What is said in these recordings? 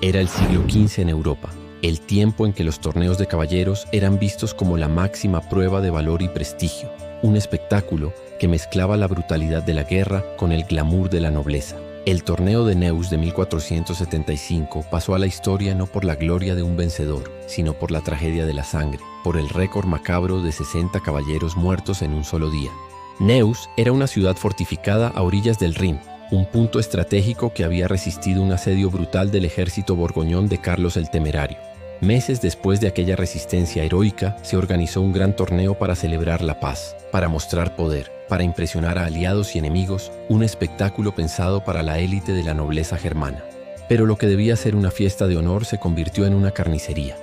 Era el siglo XV en Europa, el tiempo en que los torneos de caballeros eran vistos como la máxima prueba de valor y prestigio, un espectáculo que mezclaba la brutalidad de la guerra con el glamour de la nobleza. El torneo de Neuss de 1475 pasó a la historia no por la gloria de un vencedor, sino por la tragedia de la sangre, por el récord macabro de 60 caballeros muertos en un solo día. Neuss era una ciudad fortificada a orillas del Rin, un punto estratégico que había resistido un asedio brutal del ejército borgoñón de Carlos el Temerario. Meses después de aquella resistencia heroica, se organizó un gran torneo para celebrar la paz, para mostrar poder, para impresionar a aliados y enemigos, un espectáculo pensado para la élite de la nobleza germana. Pero lo que debía ser una fiesta de honor se convirtió en una carnicería.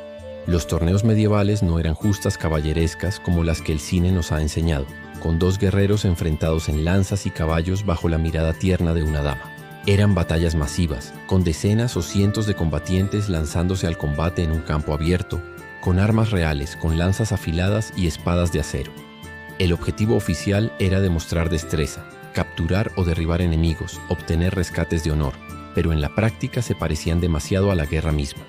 Los torneos medievales no eran justas caballerescas como las que el cine nos ha enseñado, con dos guerreros enfrentados en lanzas y caballos bajo la mirada tierna de una dama. Eran batallas masivas, con decenas o cientos de combatientes lanzándose al combate en un campo abierto, con armas reales, con lanzas afiladas y espadas de acero. El objetivo oficial era demostrar destreza, capturar o derribar enemigos, obtener rescates de honor, pero en la práctica se parecían demasiado a la guerra misma.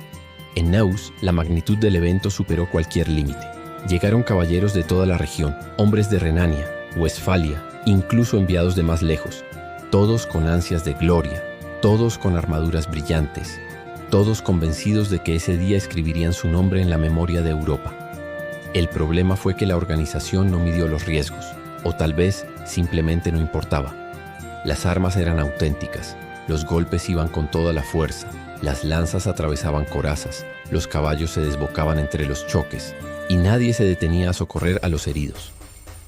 En Neuss, la magnitud del evento superó cualquier límite. Llegaron caballeros de toda la región, hombres de Renania, Westfalia, incluso enviados de más lejos, todos con ansias de gloria, todos con armaduras brillantes, todos convencidos de que ese día escribirían su nombre en la memoria de Europa. El problema fue que la organización no midió los riesgos, o tal vez simplemente no importaba. Las armas eran auténticas, los golpes iban con toda la fuerza, las lanzas atravesaban corazas, los caballos se desbocaban entre los choques, y nadie se detenía a socorrer a los heridos.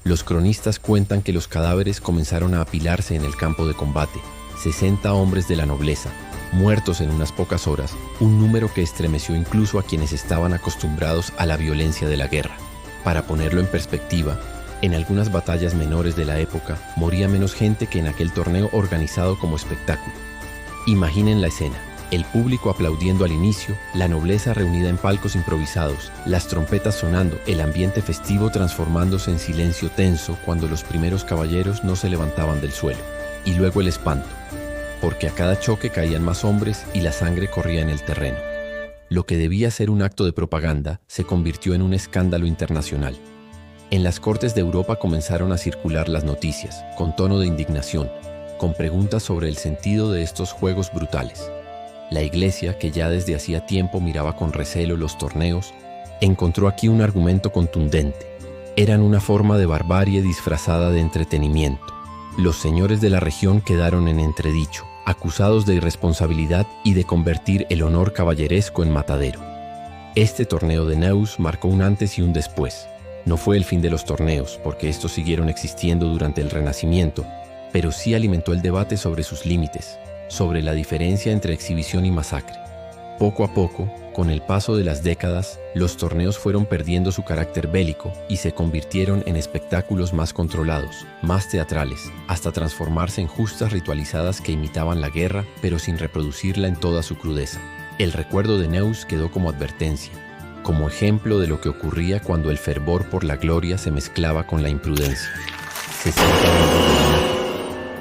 Los cronistas cuentan que los cadáveres comenzaron a apilarse en el campo de combate, 60 hombres de la nobleza, muertos en unas pocas horas, un número que estremeció incluso a quienes estaban acostumbrados a la violencia de la guerra. Para ponerlo en perspectiva, en algunas batallas menores de la época moría menos gente que en aquel torneo organizado como espectáculo. Imaginen la escena. El público aplaudiendo al inicio, la nobleza reunida en palcos improvisados, las trompetas sonando, el ambiente festivo transformándose en silencio tenso cuando los primeros caballeros no se levantaban del suelo. Y luego el espanto, porque a cada choque caían más hombres y la sangre corría en el terreno. Lo que debía ser un acto de propaganda se convirtió en un escándalo internacional. En las cortes de Europa comenzaron a circular las noticias, con tono de indignación, con preguntas sobre el sentido de estos juegos brutales. La Iglesia, que ya desde hacía tiempo miraba con recelo los torneos, encontró aquí un argumento contundente. Eran una forma de barbarie disfrazada de entretenimiento. Los señores de la región quedaron en entredicho, acusados de irresponsabilidad y de convertir el honor caballeresco en matadero. Este torneo de Neuss marcó un antes y un después. No fue el fin de los torneos, porque estos siguieron existiendo durante el Renacimiento, pero sí alimentó el debate sobre sus límites, sobre la diferencia entre exhibición y masacre. Poco a poco, con el paso de las décadas, los torneos fueron perdiendo su carácter bélico y se convirtieron en espectáculos más controlados, más teatrales, hasta transformarse en justas ritualizadas que imitaban la guerra, pero sin reproducirla en toda su crudeza. El recuerdo de Neuss quedó como advertencia, como ejemplo de lo que ocurría cuando el fervor por la gloria se mezclaba con la imprudencia.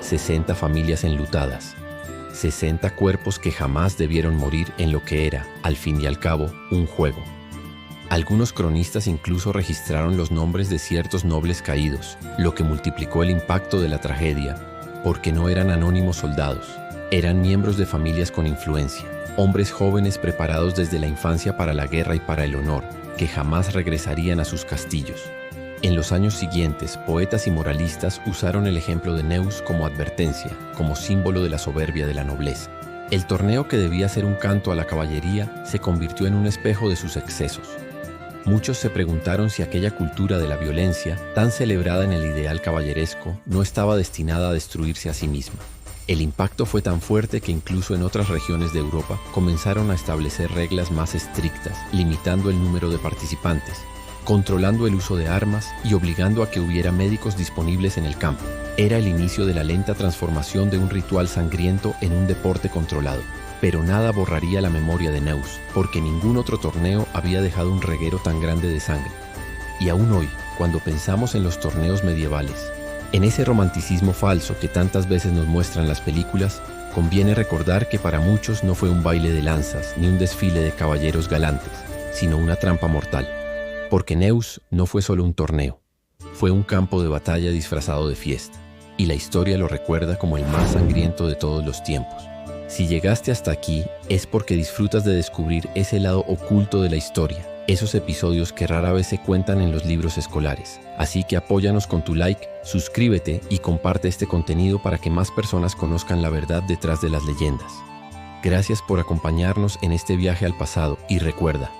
60 familias enlutadas, 60 cuerpos que jamás debieron morir en lo que era, al fin y al cabo, un juego. Algunos cronistas incluso registraron los nombres de ciertos nobles caídos, lo que multiplicó el impacto de la tragedia, porque no eran anónimos soldados, eran miembros de familias con influencia, hombres jóvenes preparados desde la infancia para la guerra y para el honor, que jamás regresarían a sus castillos. En los años siguientes, poetas y moralistas usaron el ejemplo de Neuss como advertencia, como símbolo de la soberbia de la nobleza. El torneo, que debía ser un canto a la caballería, se convirtió en un espejo de sus excesos. Muchos se preguntaron si aquella cultura de la violencia, tan celebrada en el ideal caballeresco, no estaba destinada a destruirse a sí misma. El impacto fue tan fuerte que incluso en otras regiones de Europa comenzaron a establecer reglas más estrictas, limitando el número de participantes, controlando el uso de armas y obligando a que hubiera médicos disponibles en el campo. Era el inicio de la lenta transformación de un ritual sangriento en un deporte controlado. Pero nada borraría la memoria de Neuss, porque ningún otro torneo había dejado un reguero tan grande de sangre. Y aún hoy, cuando pensamos en los torneos medievales, en ese romanticismo falso que tantas veces nos muestran las películas, Conviene recordar que para muchos no fue un baile de lanzas ni un desfile de caballeros galantes, sino una trampa mortal. Porque Neus no fue solo un torneo, fue un campo de batalla disfrazado de fiesta, y la historia lo recuerda como el más sangriento de todos los tiempos. Si llegaste hasta aquí es porque disfrutas de descubrir ese lado oculto de la historia, esos episodios que rara vez se cuentan en los libros escolares. Así que apóyanos con tu like, suscríbete y comparte este contenido para que más personas conozcan la verdad detrás de las leyendas. Gracias por acompañarnos en este viaje al pasado y recuerda,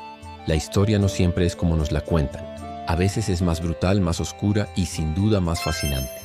la historia no siempre es como nos la cuentan. A veces es más brutal, más oscura y sin duda más fascinante.